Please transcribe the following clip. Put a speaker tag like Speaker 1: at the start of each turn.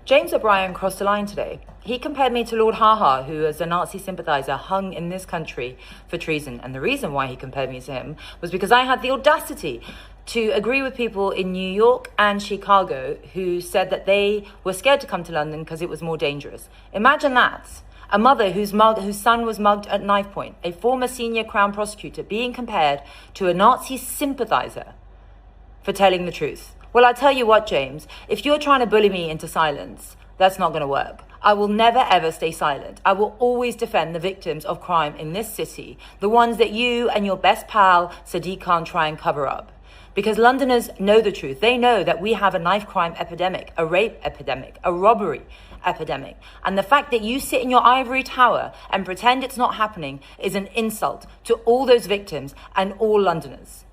Speaker 1: James O'Brien crossed the line today. He compared me to Lord Haha, who, as a Nazi sympathiser, hung in this country for treason. And the reason why he compared me to him was because I had the audacity to agree with people in New York and Chicago who said that they were scared to come to London because it was more dangerous. Imagine that. A mother whose son was mugged at knife point, a former senior Crown prosecutor, being compared to a Nazi sympathiser for telling the truth. Well, I tell you what, James, if you're trying to bully me into silence, that's not going to work. I will never, ever stay silent. I will always defend the victims of crime in this city, the ones that you and your best pal, Sadiq Khan, try and cover up. Because Londoners know the truth. They know that we have a knife crime epidemic, a rape epidemic, a robbery epidemic. And the fact that you sit in your ivory tower and pretend it's not happening is an insult to all those victims and all Londoners.